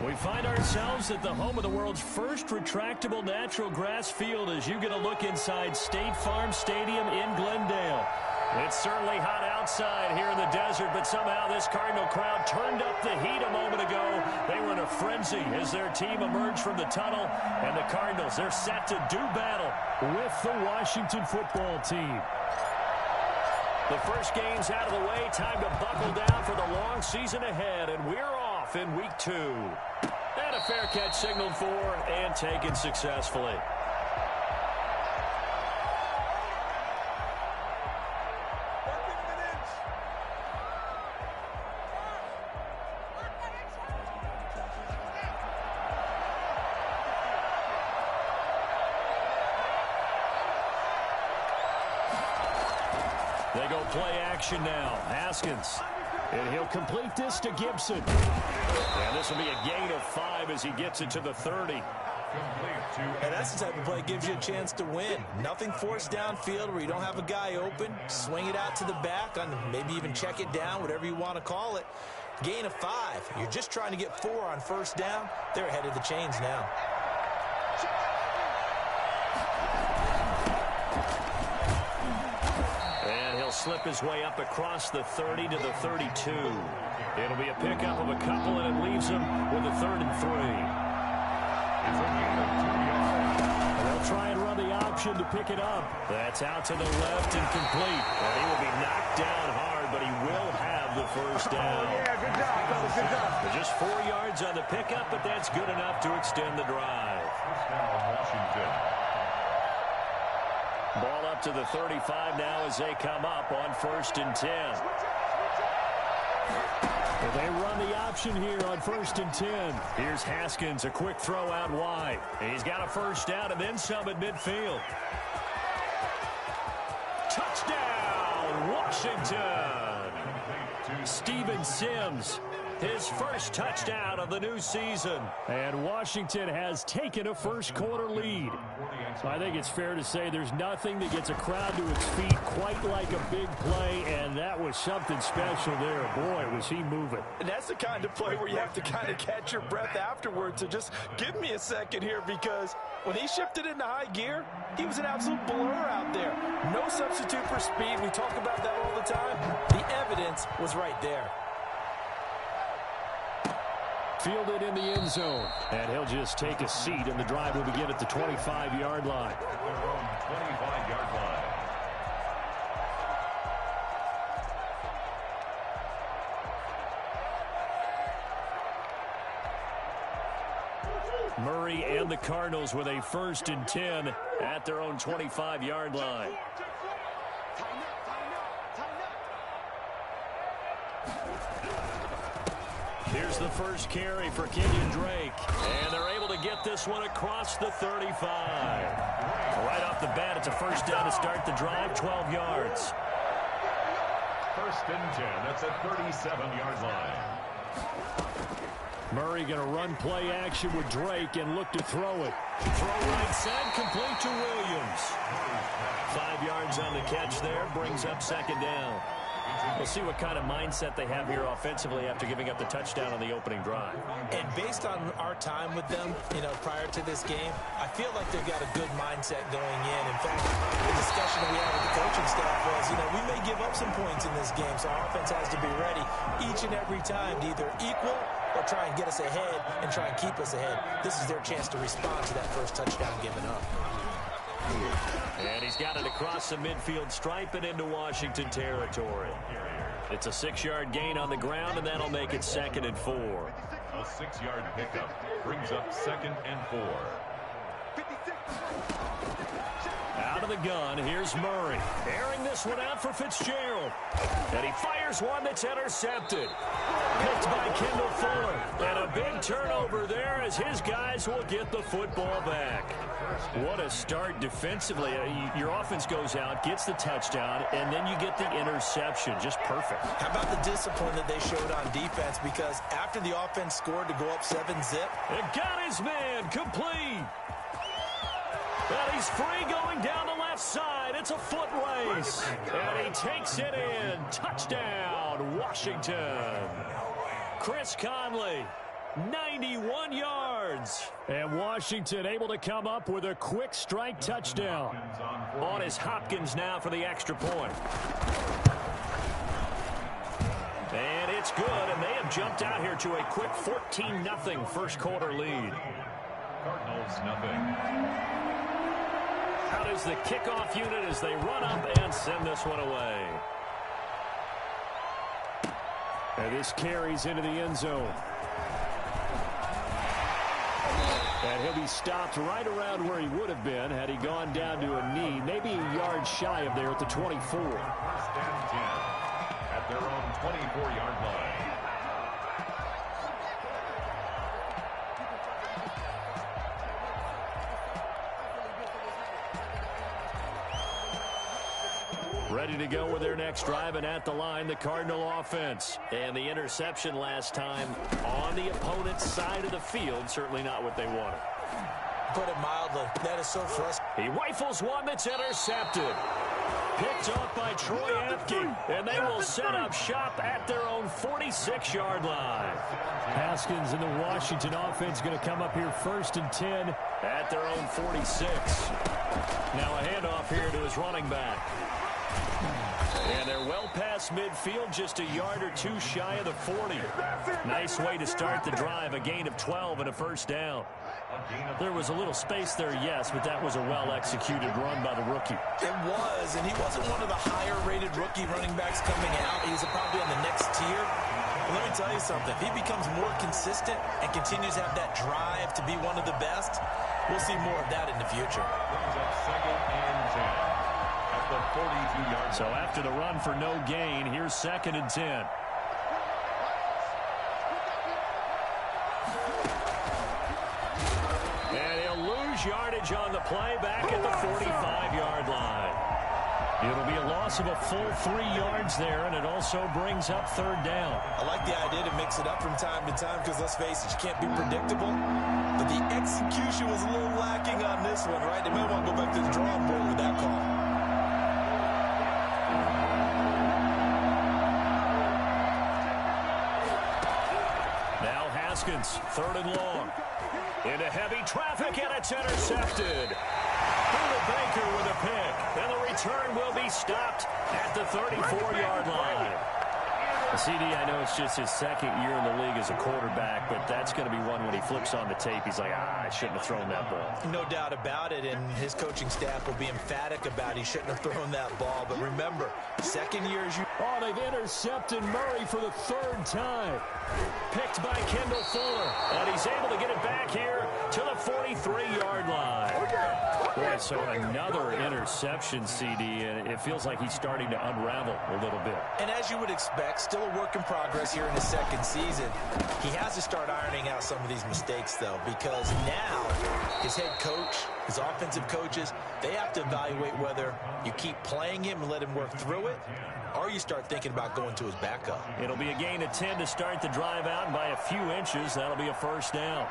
We find ourselves at the home of the world's first retractable natural grass field as you get a look inside State Farm Stadium in Glendale. It's certainly hot outside here in the desert, but somehow this Cardinal crowd turned up the heat a moment ago. They were in a frenzy as their team emerged from the tunnel, and the Cardinals, they're set to do battle with the Washington football team. The first game's out of the way. Time to buckle down for the long season ahead, and we're off in week 2. And a fair catch signaled for and taken successfully. They go play action now. Haskins. And he'll complete this to Gibson. And this will be a gain of 5 as he gets it to the 30. And that's the type of play that gives you a chance to win. Nothing forced downfield where you don't have a guy open. Swing it out to the back, maybe even check it down, whatever you want to call it. Gain of 5. You're just trying to get 4 on first down. They're ahead of the chains now. Slip his way up across the 30 to the 32. It'll be a pickup of a couple, and it leaves him with a 3rd and 3. They'll try and run the option to pick it up. That's out to the left and complete. And he will be knocked down hard, but he will have the first down. Yeah, good job, fellas, good job. Just 4 yards on the pickup, but that's good enough to extend the drive. Washington. Ball up to the 35 now as they come up on 1st and 10. They run the option here on 1st and 10. Here's Haskins, a quick throw out wide. He's got a first down and then some at midfield. Touchdown, Washington! Steven Sims, his first touchdown of the new season. And Washington has taken a first-quarter lead. So I think it's fair to say there's nothing that gets a crowd to its feet quite like a big play, and that was something special there. Boy, was he moving. And that's the kind of play where you have to kind of catch your breath afterwards. So just give me a second here, because when he shifted into high gear, he was an absolute blur out there. No substitute for speed. We talk about that all the time. The evidence was right there. Fielded in the end zone. And he'll just take a seat, and the drive will begin at the 25-yard line. 25-yard line. Murray and the Cardinals with a 1st and 10 at their own 25-yard line. Here's the first carry for Kenyon Drake. And they're able to get this one across the 35. Right off the bat, it's a first down to start the drive, 12 yards. 1st and 10. That's a 37-yard line. Murray going to run play action with Drake and look to throw it. Throw right side, complete to Williams. 5 yards on the catch there, brings up 2nd down. We'll see what kind of mindset they have here offensively after giving up the touchdown on the opening drive. And based on our time with them, prior to this game, I feel like they've got a good mindset going in. In fact, the discussion that we had with the coaching staff was, we may give up some points in this game, so our offense has to be ready each and every time to either equal or try and get us ahead and try and keep us ahead. This is their chance to respond to that first touchdown given up. And he's got it across the midfield stripe and into Washington territory. It's a 6-yard gain on the ground, and that'll make it 2nd and 4. A 6-yard pickup brings up 2nd and 4. Out of the gun, here's Murray. Airing this one out for Fitzgerald. And he fires one that's intercepted. Picked by Kendall Fuller. And a big turnover there as his guys will get the football back. What a start defensively. Your offense goes out, gets the touchdown, and then you get the interception. Just perfect. How about the discipline that they showed on defense? Because after the offense scored to go up 7-zip. It got his man complete. And he's free going down the left side. It's a foot race. And he takes it in. Touchdown, Washington. Chris Conley. 91 yards. And Washington able to come up with a quick strike touchdown. On is Hopkins now for the extra point. And it's good, and they have jumped out here to a quick 14-0 first quarter lead. Cardinals nothing. Out is the kickoff unit as they run up and send this one away. And this carries into the end zone. And he'll be stopped right around where he would have been had he gone down to a knee, maybe a yard shy of there at the 24. First and 10 at their own 24-yard line. Ready to go with their next drive, and at the line, the Cardinal offense. And the interception last time on the opponent's side of the field, certainly not what they wanted. Put it mildly, that is so frustrating. He rifles one that's intercepted. Picked off by Troy Apke, and they will set up shop at their own 46-yard line. Haskins and the Washington offense going to come up here first and 10 at their own 46. Now a handoff here to his running back. And they're well past midfield, just a yard or two shy of the 40. Nice way to start the drive, a gain of 12 and a first down. There was a little space there, yes, but that was a well-executed run by the rookie. It was, and he wasn't one of the higher-rated rookie running backs coming out. He's probably on the next tier. But let me tell you something. If he becomes more consistent and continues to have that drive to be one of the best, we'll see more of that in the future. Brings up second and 10. The 42-yard. So after the run for no gain, here's second and 10. And he'll lose yardage on the play back at the 45-yard line. It'll be a loss of a full 3 yards there, and it also brings up third down. I like the idea to mix it up from time to time because, let's face it, you can't be predictable. But the execution was a little lacking on this one, right? They may want to go back to the drawing board with that call. Third and long. Into heavy traffic, and it's intercepted. Through the Baker with a pick. And the return will be stopped at the 34-yard line. CD, I know it's just his second year in the league as a quarterback, but that's going to be one when he flips on the tape. He's like, I shouldn't have thrown that ball. No doubt about it, and his coaching staff will be emphatic about he shouldn't have thrown that ball. But remember, second year as you... Oh, they've intercepted Murray for the third time. Picked by Kendall Fuller, and he's able to get it back here to the 43-yard line. Boy, so another interception, CD, and it feels like he's starting to unravel a little bit. And as you would expect, still a work in progress here in his second season. He has to start ironing out some of these mistakes, though, because now his head coach, his offensive coaches, they have to evaluate whether you keep playing him and let him work through it, or you start thinking about going to his backup. It'll be a gain of 10 to start the drive out, and by a few inches, that'll be a first down.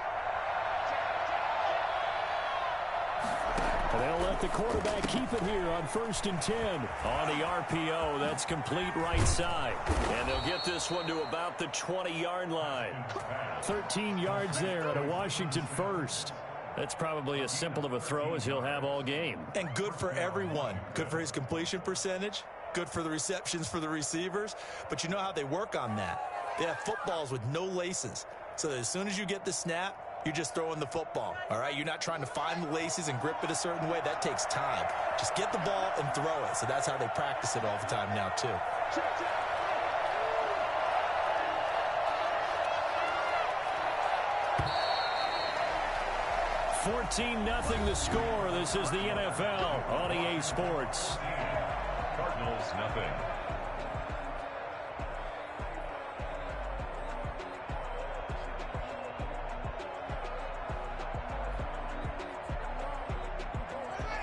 They'll let the quarterback keep it here on first and 10. On the RPO, that's complete right side. And they'll get this one to about the 20-yard line. 13 yards there at a Washington first. That's probably as simple of a throw as he'll have all game. And good for everyone. Good for his completion percentage. Good for the receptions for the receivers. But you know how they work on that. They have footballs with no laces. So that as soon as you get the snap, you're just throwing the football, all right? You're not trying to find the laces and grip it a certain way. That takes time. Just get the ball and throw it. So that's how they practice it all the time now, too. $14-0 the score. This is the NFL on EA Sports. Cardinals nothing.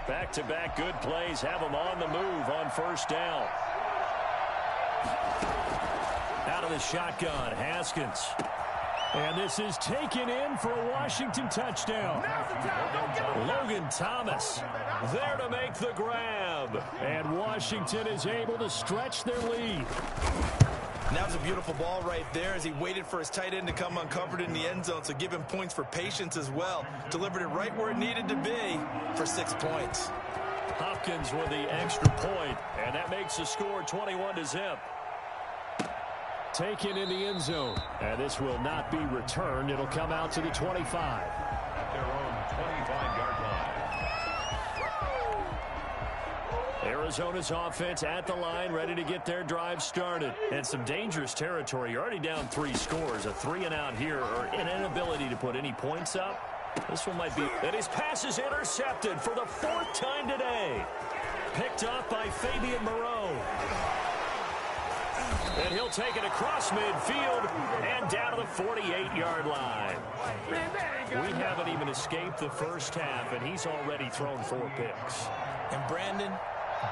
Back-to-back good plays have them on the move on first down. Out of the shotgun, Haskins. And this is taken in for a Washington touchdown. Logan Thomas there to make the grab. And Washington is able to stretch their lead. And that was a beautiful ball right there as he waited for his tight end to come uncovered in the end zone, so give him points for patience as well. Delivered it right where it needed to be for 6 points. Hopkins with the extra point, and that makes the score 21-0. Taken in the end zone, and this will not be returned. It'll come out to the 25. At their own 25-yard line. Arizona's offense at the line, ready to get their drive started. And some dangerous territory. You're already down 3 scores. A 3-and-out here, or an inability to put any points up. This one might be. And his pass is intercepted for the 4th time today. Picked off by Fabian Moreau. And he'll take it across midfield and down to the 48-yard line. We haven't even escaped the first half, and he's already thrown 4 picks. And Brandon,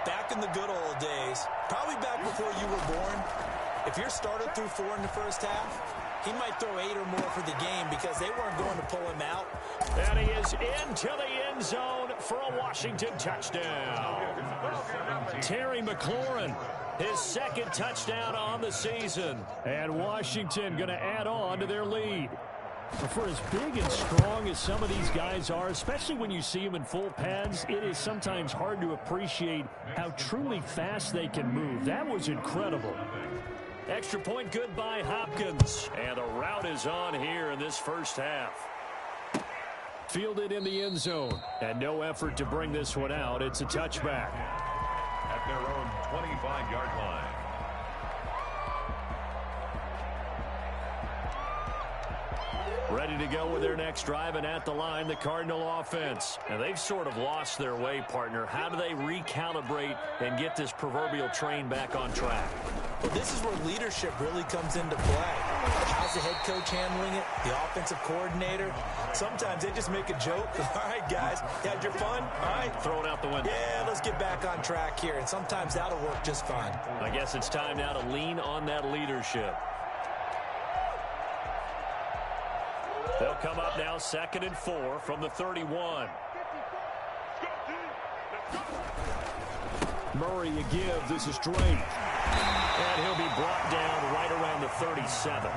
back in the good old days, probably back before you were born, if your starter threw 4 in the first half, he might throw 8 or more for the game because they weren't going to pull him out. And he is into the end zone for a Washington touchdown. Terry McLaurin, his 2nd touchdown on the season. And Washington going to add on to their lead. For as big and strong as some of these guys are, especially when you see them in full pads, it is sometimes hard to appreciate how truly fast they can move. That was incredible. Extra point good by Hopkins. And the route is on here in this first half. Fielded in the end zone. And no effort to bring this one out. It's a touchback. At their own 25-yard line. Ready to go with their next drive, and at the line, the Cardinal offense. And they've sort of lost their way, partner. How do they recalibrate and get this proverbial train back on track? Well, this is where leadership really comes into play. How's the head coach handling it? The offensive coordinator? Sometimes they just make a joke. All right, guys, you had your fun? All right. Throw it out the window. Yeah, let's get back on track here. And sometimes that'll work just fine. I guess it's time now to lean on that leadership. They'll come up now 2nd and 4 from the 31. Murray a give. This is Drake. And he'll be brought down right around the 37.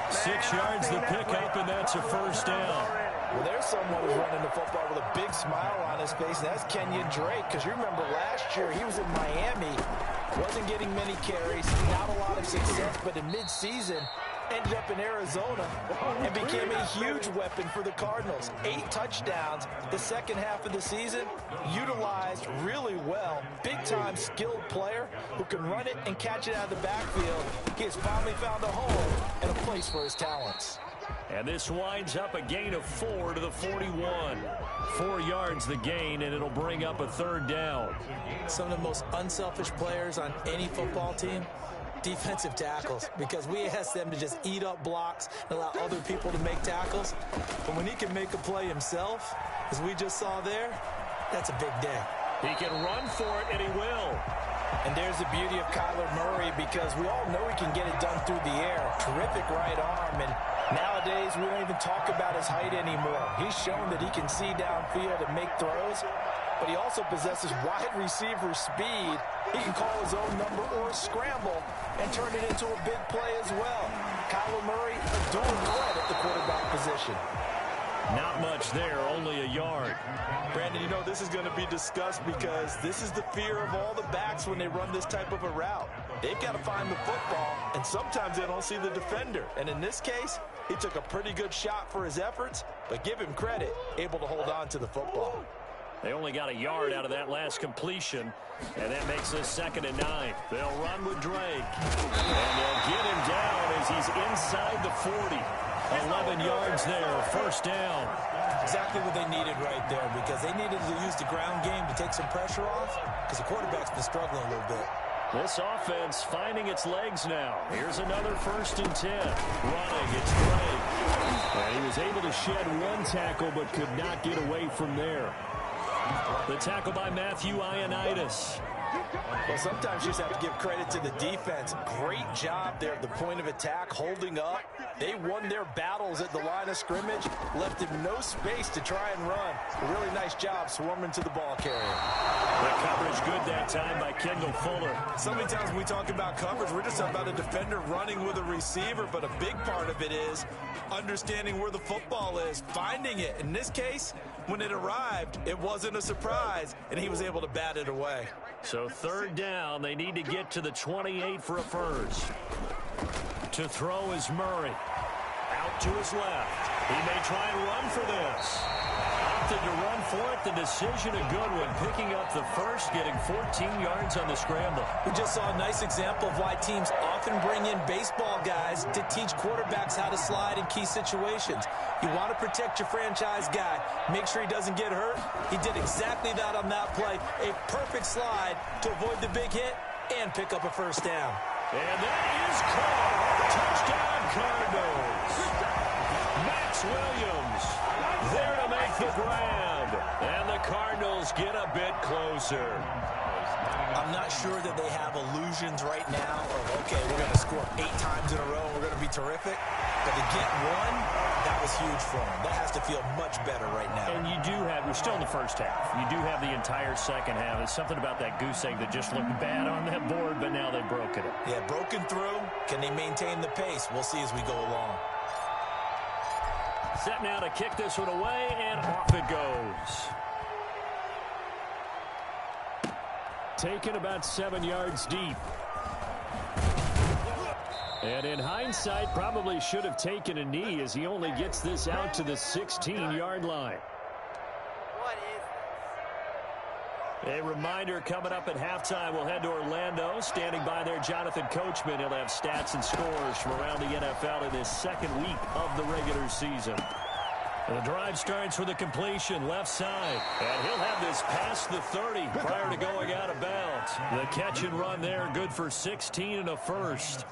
6 yards the pickup, and that's a first down. Well, there's someone who's running the football with a big smile on his face, and that's Kenyon Drake, because you remember last year he was in Miami, wasn't getting many carries, not a lot of success, but in midseason ended up in Arizona and became a huge weapon for the Cardinals. 8 touchdowns the second half of the season, utilized really well. Big-time skilled player who can run it and catch it out of the backfield. He has finally found a home and a place for his talents. And this winds up a gain of 4 to the 41. 4 yards the gain, and it'll bring up a 3rd down. Some of the most unselfish players on any football team, defensive tackles, because we ask them to just eat up blocks and allow other people to make tackles. But when he can make a play himself, as we just saw there, that's a big day. He can run for it, and he will. And there's the beauty of Kyler Murray, because we all know he can get it done through the air. Terrific right arm, and nowadays we don't even talk about his height anymore. He's shown that he can see downfield and make throws, but he also possesses wide receiver speed. He can call his own number or scramble and turn it into a big play as well. Kyler Murray, a dual threat at the quarterback position. Not much there, only a yard. Brandon, you know this is going to be discussed because this is the fear of all the backs when they run this type of a route. They've got to find the football, and sometimes they don't see the defender. And in this case, he took a pretty good shot for his efforts, but give him credit, able to hold on to the football. They only got a yard out of that last completion, and that makes this 2nd and 9. They'll run with Drake, and they'll get him down as he's inside the 40. 11 yards there, first down. Exactly what they needed right there, because they needed to use the ground game to take some pressure off, because the quarterback's been struggling a little bit. This offense finding its legs now. Here's another 1st and 10. Running, it's Drake. And he was able to shed 1 tackle, but could not get away from there. The tackle by Matthew Ioannidis. Well, sometimes you just have to give credit to the defense. Great job there at the point of attack, holding up. They won their battles at the line of scrimmage, left him no space to try and run. A really nice job swarming to the ball carrier. The coverage good that time by Kendall Fuller. So many times when we talk about coverage, we're just about a defender running with a receiver, but a big part of it is understanding where the football is, finding it. In this case, when it arrived, it wasn't a surprise, and he was able to bat it away. So third down, they need to get to the 28 for a first. To throw is Murray. Out to his left. He may try and run for this. Opted to run for it. The decision a good one. Picking up the first, getting 14 yards on the scramble. We just saw a nice example of why teams often bring in baseball guys to teach quarterbacks how to slide in key situations. You want to protect your franchise guy. Make sure he doesn't get hurt. He did exactly that on that play. A perfect slide to avoid the big hit and pick up a first down. And that is caught. Touchdown Cardinals. Max Williams there to make the grab. And the Cardinals get a bit closer. I'm not sure that they have illusions right now of, okay, we're going to score 8 times in a row and we're going to be terrific. But to get one, that was huge for them. That has to feel much better right now. And you do have, we're still in the first half. You do have the entire second half. There's something about that goose egg that just looked bad on that board, but now they've broken it. Yeah, broken through. Can they maintain the pace? We'll see as we go along. Set now to kick this one away, and off it goes. Taken about 7 yards deep. And in hindsight, probably should have taken a knee as he only gets this out to the 16-yard line. What is this? A reminder coming up at halftime, we'll head to Orlando. Standing by there, Jonathan Coachman. He'll have stats and scores from around the NFL in his second week of the regular season. The drive starts with a completion left side. And he'll have this past the 30 prior to going out of bounds. The catch and run there, good for 16 and a first.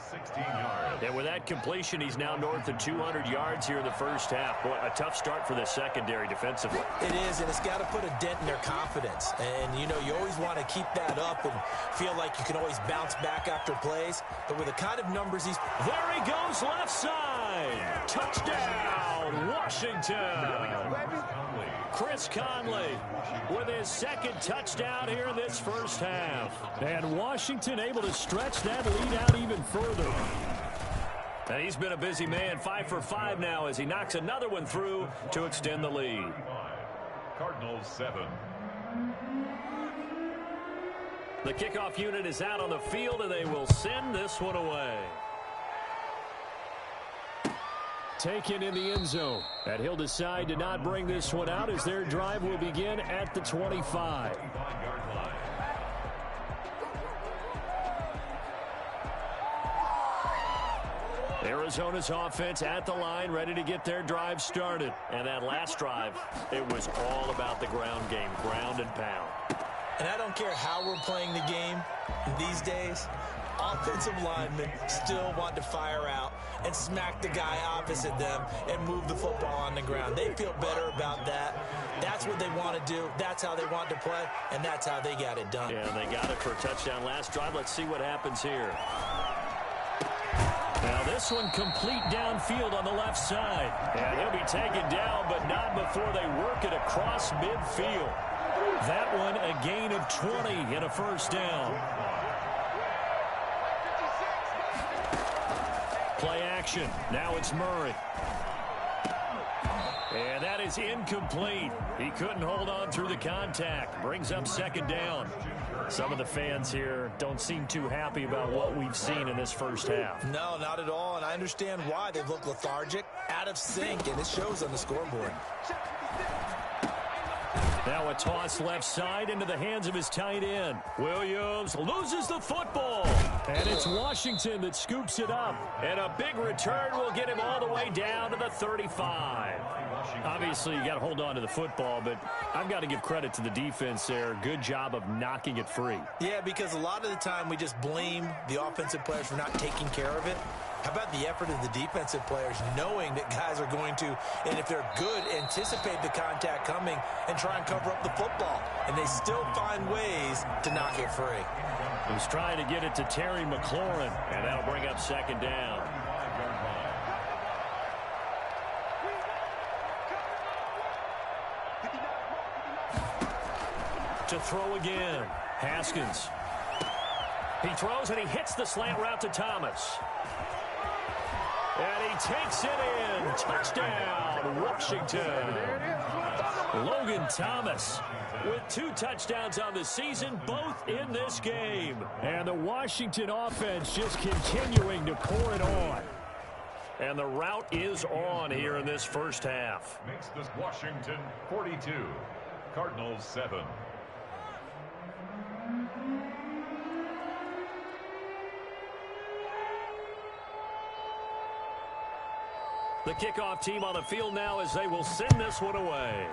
And with that completion, he's now north of 200 yards here in the first half. Boy, a tough start for the secondary defensively. It is, and it's got to put a dent in their confidence. And, you know, you always want to keep that up and feel like you can always bounce back after plays. But with the kind of numbers he's... There he goes left side. Touchdown, Washington. Chris Conley with his second touchdown here in this first half. And Washington able to stretch that lead out even further. And he's been a busy man, 5 for 5 now as he knocks another one through to extend the lead. Cardinals 7. The kickoff unit is out on the field, and they will send this one away. Taken in the end zone. And he'll decide to not bring this one out as their drive will begin at the 25. Arizona's offense at the line, ready to get their drive started. And that last drive, it was all about the ground game, ground and pound. And I don't care how we're playing the game these days, offensive linemen still want to fire out and smack the guy opposite them and move the football on the ground. They feel better about that. That's what they want to do. That's how they want to play, and that's how they got it done. Yeah, they got it for a touchdown last drive. Let's see what happens here. Now this one complete downfield on the left side. And he'll be taken down, but not before they work it across midfield. That one a gain of 20 and a first down. Play action. Now it's Murray. And that is incomplete. He couldn't hold on through the contact. Brings up second down. Some of the fans here don't seem too happy about what we've seen in this first half. No, not at all, and I understand why. They've looked lethargic, out of sync, and it shows on the scoreboard. Now a toss left side into the hands of his tight end. Williams loses the football. And it's Washington that scoops it up. And a big return will get him all the way down to the 35. Obviously, you got to hold on to the football, but I've got to give credit to the defense there. Good job of knocking it free. Yeah, because a lot of the time we just blame the offensive players for not taking care of it. How about the effort of the defensive players knowing that guys are going to, and if they're good, anticipate the contact coming and try and cover up the football. And they still find ways to knock it free. He's trying to get it to Terry McLaurin, and that'll bring up second down. To throw again, Haskins. He throws and he hits the slant route to Thomas. And he takes it in. Touchdown, Washington. Logan Thomas with 2 touchdowns on the season, both in this game. And the Washington offense just continuing to pour it on. And the route is on here in this first half. Makes this Washington 42, Cardinals 7. The kickoff team on the field now as they will send this one away.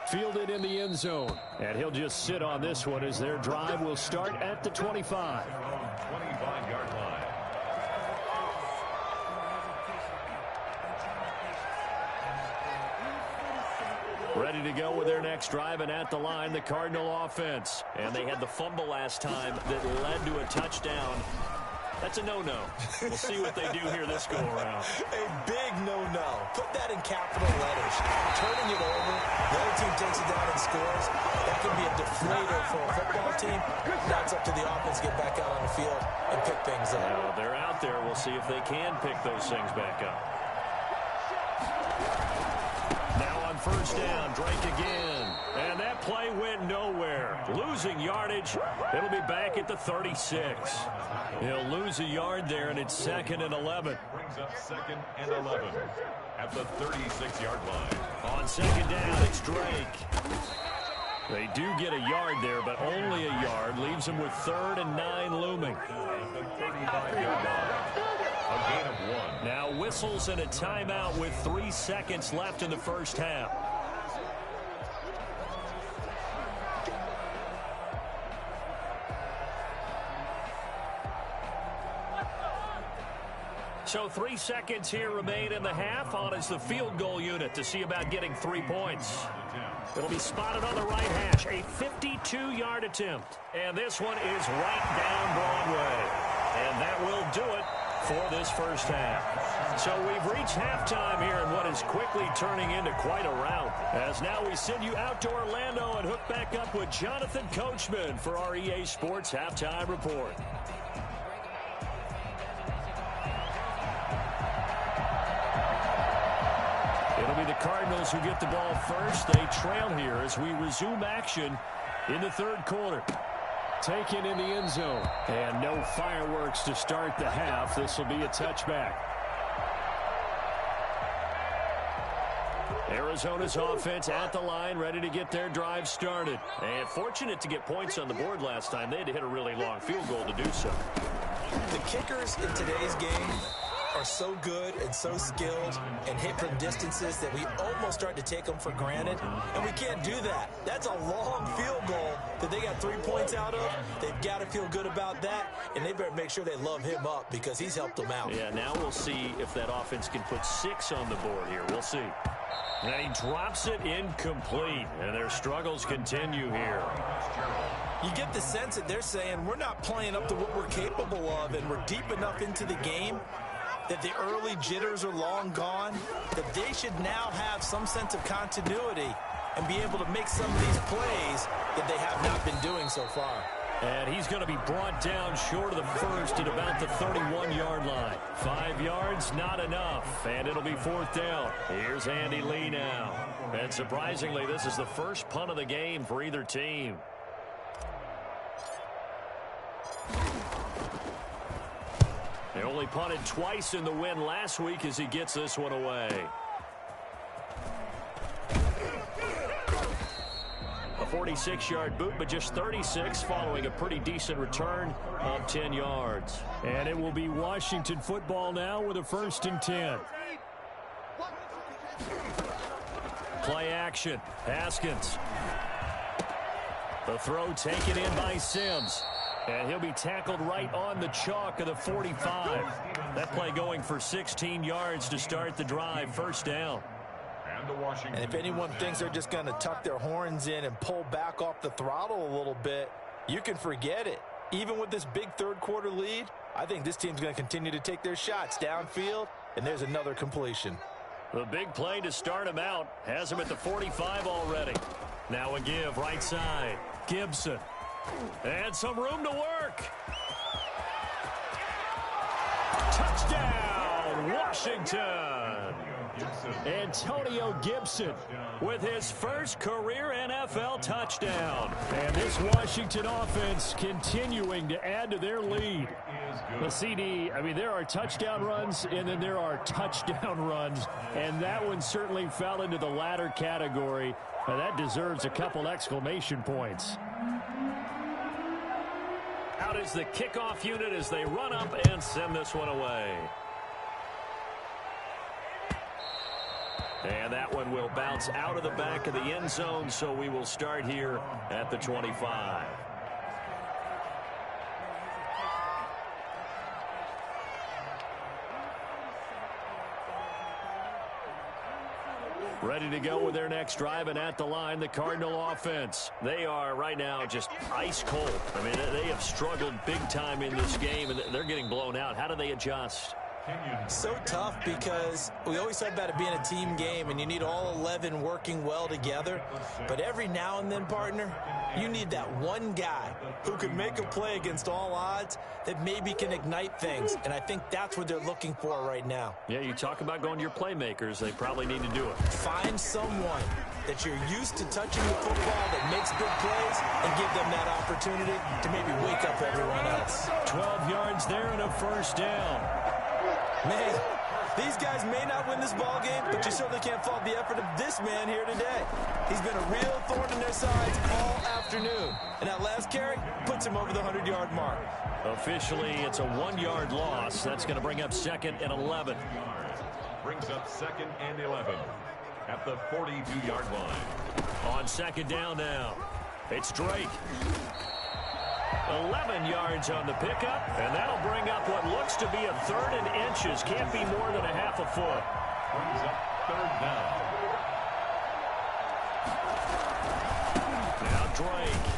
Fielded in the end zone. And he'll just sit on this one as their drive will start at the 25. 25-yard line. Ready to go with their next drive, and at the line, the Cardinal offense. And they had the fumble last time that led to a touchdown. That's a no-no. We'll see what they do here this go-around. A big no-no. Put that in capital letters. Turning it over, the other team takes it down and scores. That can be a deflator for a football team. Now it's up to the offense to get back out on the field and pick things up. Now, they're out there. We'll see if they can pick those things back up. Now on first down, Drake again. And that play went nowhere. Losing yardage. It'll be back at the 36. He'll lose a yard there, and it's 2nd and 11. Brings up 2nd and 11 at the 36-yard line. On second down, it's Drake. They do get a yard there, but only a yard. Leaves them with 3rd and 9 looming. At the 35-yard line. A gain of 1. Now whistles and a timeout with 3 seconds left in the first half. So 3 seconds here remain in the half. On is the field goal unit to see about getting 3 points. It'll be spotted on the right hash. A 52-yard attempt. And this one is right down Broadway. And that will do it for this first half. So we've reached halftime here in what is quickly turning into quite a rout. As now we send you out to Orlando and hook back up with Jonathan Coachman for our EA Sports Halftime Report. It'll be the Cardinals who get the ball first. They trail here as we resume action in the 3rd quarter. Taken in the end zone. And no fireworks to start the half. This will be a touchback. Arizona's offense at the line, ready to get their drive started. And fortunate to get points on the board last time. They had to hit a really long field goal to do so. The kickers in today's game are so good and so skilled and hit from distances that we almost start to take them for granted, and we can't do that. That's a long field goal that they got 3 points out of. They've got to feel good about that, and they better make sure they love him up because he's helped them out. Yeah, now we'll see if that offense can put 6 on the board here. We'll see. And he drops it incomplete, and their struggles continue here. You get the sense that they're saying we're not playing up to what we're capable of, and we're deep enough into the game that the early jitters are long gone, that they should now have some sense of continuity and be able to make some of these plays that they have not been doing so far. And he's going to be brought down short of the first at about the 31-yard line. 5 yards, not enough, and it'll be 4th down. Here's Andy Lee now. And surprisingly, this is the first punt of the game for either team. They only punted twice in the win last week as he gets this one away. A 46-yard boot, but just 36 following a pretty decent return of 10 yards. And it will be Washington football now with a 1st and 10. Play action. Haskins. The throw taken in by Sims. And he'll be tackled right on the chalk of the 45. That play going for 16 yards to start the drive. First down. And if anyone thinks they're just going to tuck their horns in and pull back off the throttle a little bit, you can forget it. Even with this big third-quarter lead, I think this team's going to continue to take their shots downfield, and there's another completion. The big play to start him out has him at the 45 already. Now a give right side. Gibson. And some room to work. Touchdown, Washington. Antonio Gibson with his first career NFL touchdown. And this Washington offense continuing to add to their lead. The CD, I mean, there are touchdown runs, and then there are touchdown runs. And that one certainly fell into the latter category. And that deserves a couple exclamation points. Out is the kickoff unit as they run up and send this one away. And that one will bounce out of the back of the end zone, so we will start here at the 25. Ready to go with their next drive, and at the line, the Cardinal offense. They are right now just ice cold. I mean, they have struggled big time in this game, and they're getting blown out. How do they adjust? So tough because we always talk about it being a team game and you need all 11 working well together. But every now and then, partner, you need that one guy who can make a play against all odds that maybe can ignite things. And I think that's what they're looking for right now. Yeah, you talk about going to your playmakers. They probably need to do it. Find someone that you're used to touching the football that makes good plays and give them that opportunity to maybe wake up everyone else. 12 yards there and a first down. Man, these guys may not win this ball game, but you certainly can't fault the effort of this man here today. He's been a real thorn in their sides all afternoon. And that last carry puts him over the 100-yard mark. Officially, it's a 1-yard loss. That's going to bring up 2nd and 11. Brings up 2nd and 11 at the 42-yard line. On 2nd down now, it's Drake. 11 yards on the pickup, and that'll bring up what looks to be a 3rd and inches. Can't be more than a half a foot. Brings up 3rd down. Now Drake.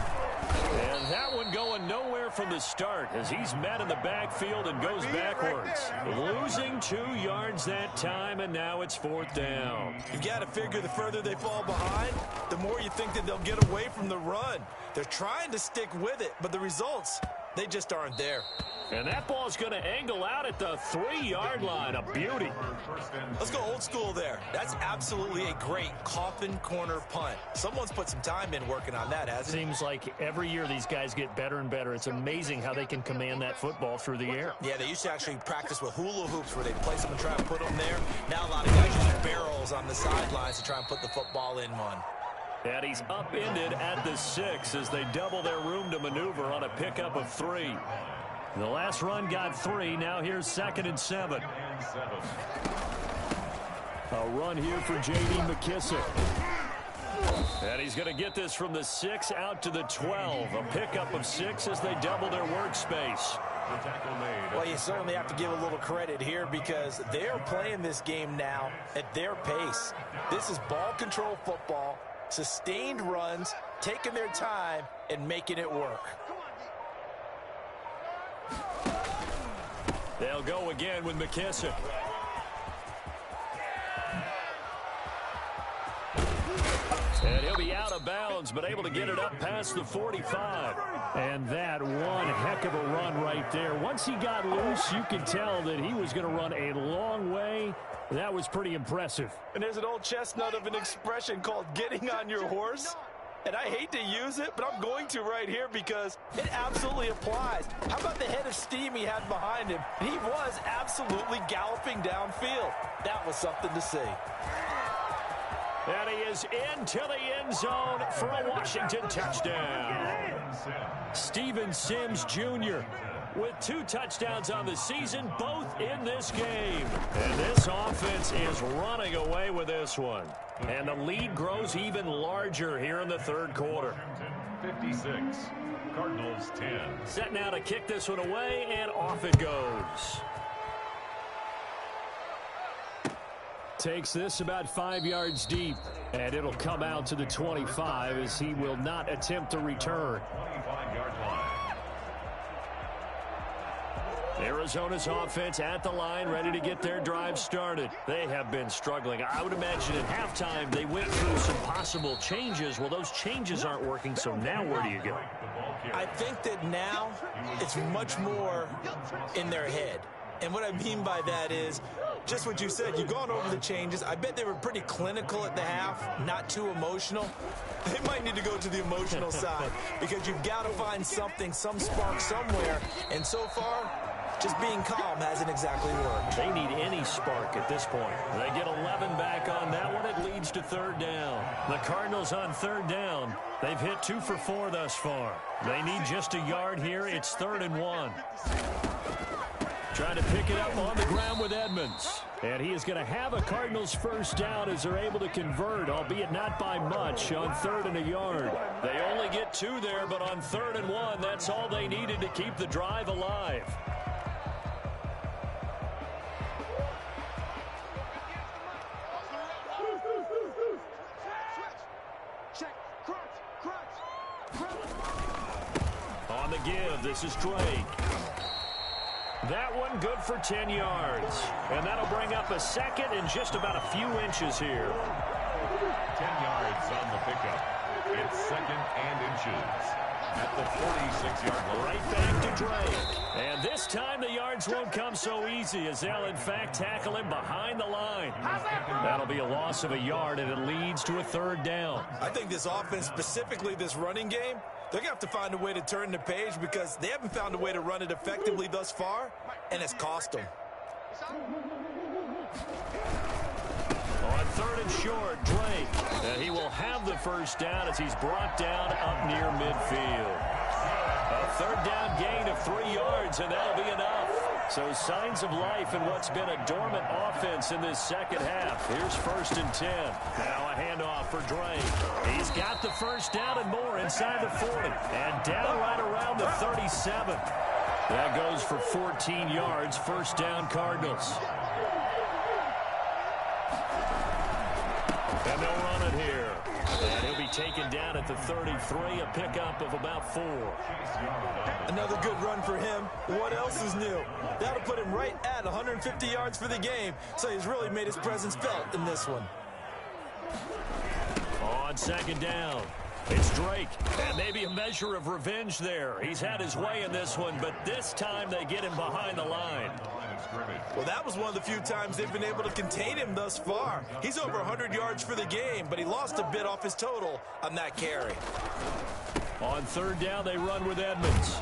And that one going nowhere from the start as he's met in the backfield and goes backwards. Losing 2 yards that time, and now it's 4th down. You've got to figure the further they fall behind, the more you think that they'll get away from the run. They're trying to stick with it, but the results, they just aren't there. And that ball's going to angle out at the 3-yard line. A beauty. Let's go old school there. That's absolutely a great coffin corner punt. Someone's put some time in working on that, hasn't it? Seems like every year these guys get better and better. It's amazing how they can command that football through the air. Yeah, they used to actually practice with hula hoops where they place them and try and put them there. Now a lot of guys use barrels on the sidelines to try and put the football in one. And he's upended at the 6 as they double their room to maneuver on a pickup of 3. The last run got 3. Now here's 2nd and 7. A run here for J.D. McKissick. And he's going to get this from the 6 out to the 12. A pickup of 6 as they double their workspace. Well, you certainly have to give a little credit here because they're playing this game now at their pace. This is ball control football, sustained runs, taking their time, and making it work. They'll go again with McKissick. And he'll be out of bounds, but able to get it up past the 45. And that one heck of a run right there. Once he got loose, you could tell that he was going to run a long way. That was pretty impressive. And there's an old chestnut of an expression called getting on your horse. And I hate to use it, but I'm going to right here because it absolutely applies. How about the head of steam he had behind him? He was absolutely galloping downfield. That was something to see. And he is into the end zone for a Washington touchdown. Steven Sims Jr. with 2 touchdowns on the season, both in this game. And this offense is running away with this one. And the lead grows even larger here in the 3rd quarter. 56. Cardinals 10. Set now to kick this one away, and off it goes. Takes this about 5 yards deep, and it'll come out to the 25 as he will not attempt to return. 25-yard line. Arizona's offense at the line, ready to get their drive started. They have been struggling. I would imagine at halftime they went through some possible changes. Well, those changes aren't working, so now where do you go? I think that now it's much more in their head. And what I mean by that is just what you said. You've gone over the changes. I bet they were pretty clinical at the half, not too emotional. They might need to go to the emotional side because you've got to find something, some spark somewhere. And so far, just being calm hasn't exactly worked. They need any spark at this point. They get 11 back on that one. It leads to third down. The Cardinals on third down. They've hit 2 for 4 thus far. They need just a yard here. It's 3rd and 1. Trying to pick it up on the ground with Edmonds. And he is going to have a Cardinals first down as they're able to convert, albeit not by much, on 3rd and a yard. They only get 2 there, but on 3rd and 1, that's all they needed to keep the drive alive. On the give, this is Drake. That one good for 10 yards. And that'll bring up a second and just about a few inches here. 10 yards on the pickup. It's 2nd and inches at the 46-yard line. Right back to Drake. And this time the yards won't come so easy as they'll, in fact, tackle him behind the line. That'll be a loss of a yard, and it leads to a 3rd down. I think this offense, specifically this running game, they're going to have to find a way to turn the page because they haven't found a way to run it effectively thus far, and it's cost them. On 3rd and short, Drake. And he will have the first down as he's brought down up near midfield. A 3rd down gain of 3 yards, and that'll be enough. So signs of life in what's been a dormant offense in this second half. Here's 1st and 10. Now a handoff for Drake. He's got the first down and more inside the 40. And down right around the 37. That goes for 14 yards. First down, Cardinals. And they'll run it here. And he'll be taken down at the 33, a pickup of about 4. Another good run for him. What else is new? That'll put him right at 150 yards for the game. So he's really made his presence felt in this one. On 2nd down, it's Drake. And maybe a measure of revenge there. He's had his way in this one, but this time they get him behind the line. Well, that was one of the few times they've been able to contain him thus far. He's over 100 yards for the game, but he lost a bit off his total on that carry. On 3rd down, they run with Edmonds.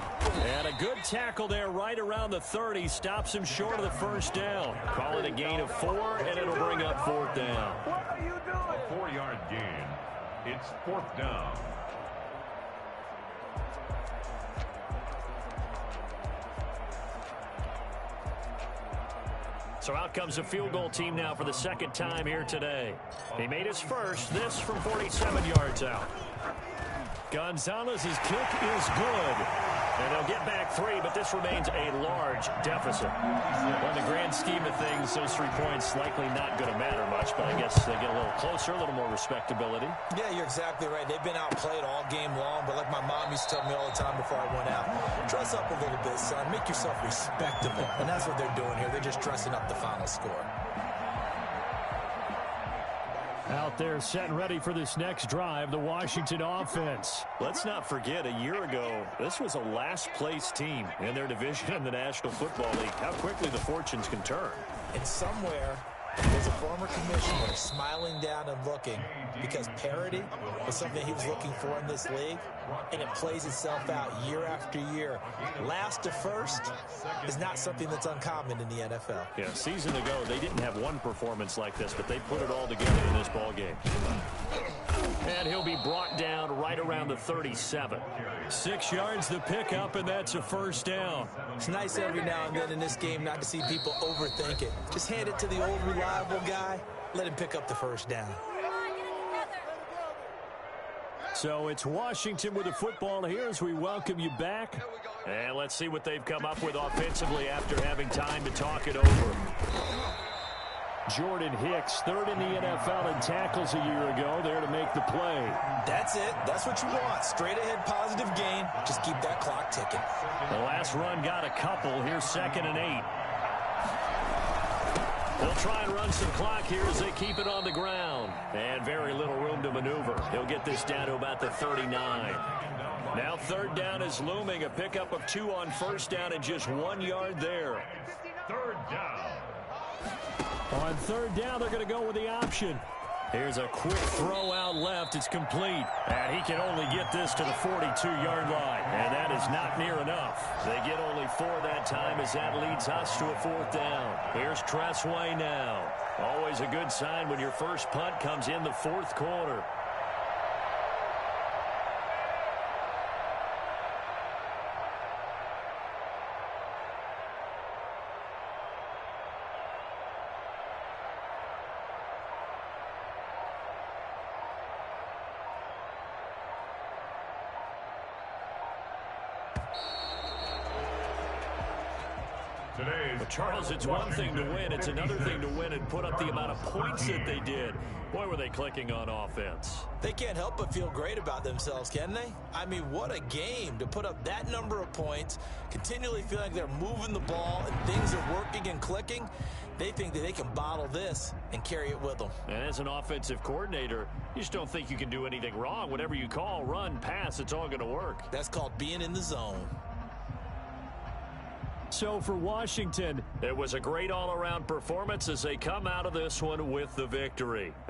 And a good tackle there right around the 30 stops him short of the first down. Call it a gain of 4, and it'll bring up 4th down. A 4-yard gain. It's 4th down. So out comes the field goal team now for the 2nd time here today. He made his first, this from 47 yards out. Gonzalez's kick is good. And they'll get back 3, but this remains a large deficit. Well, in the grand scheme of things, those 3 points likely not going to matter much, but I guess they get a little closer, a little more respectability. Yeah, you're exactly right. They've been outplayed all game long, but like my mom used to tell me all the time before I went out, dress up a little bit, son. Make yourself respectable. And that's what they're doing here. They're just dressing up the final score. Out there set and ready for this next drive, the Washington offense. Let's not forget, a year ago, this was a last-place team in their division in the National Football League. How quickly the fortunes can turn. And somewhere, there's a former commissioner smiling down and looking because parity was something he was looking for in this league, and it plays itself out year after year. Last to first is not something that's uncommon in the NFL. Yeah, a season ago, they didn't have one performance like this, but they put it all together in this ballgame. And he'll be brought down right around the 37. 6 yards the pickup, and that's a first down. It's nice every now and then in this game not to see people overthink it. Just hand it to the old reliable guy, let him pick up the first down. So it's Washington with the football here as we welcome you back. And let's see what they've come up with offensively after having time to talk it over. Jordan Hicks, third in the NFL in tackles a year ago, there to make the play. That's it. That's what you want. Straight ahead positive gain. Just keep that clock ticking. The last run got a couple. Here's 2nd and 8. They'll try and run some clock here as they keep it on the ground. And very little room to maneuver. He'll get this down to about the 39. Now 3rd down is looming. A pickup of 2 on 1st down and just 1 yard there. 3rd down. On 3rd down, they're going to go with the option. Here's a quick throw out left. It's complete. And he can only get this to the 42-yard line. And that is not near enough. They get only 4 that time as that leads us to a 4th down. Here's Tressway now. Always a good sign when your first punt comes in the 4th quarter. But Charles, it's one thing to win. It's another thing to win and put up the amount of points that they did. Boy, were they clicking on offense. They can't help but feel great about themselves, can they? I mean, what a game to put up that number of points, continually feel like they're moving the ball and things are working and clicking. They think that they can bottle this and carry it with them. And as an offensive coordinator, you just don't think you can do anything wrong. Whatever you call, run, pass, it's all going to work. That's called being in the zone. So for Washington, it was a great all-around performance as they come out of this one with the victory.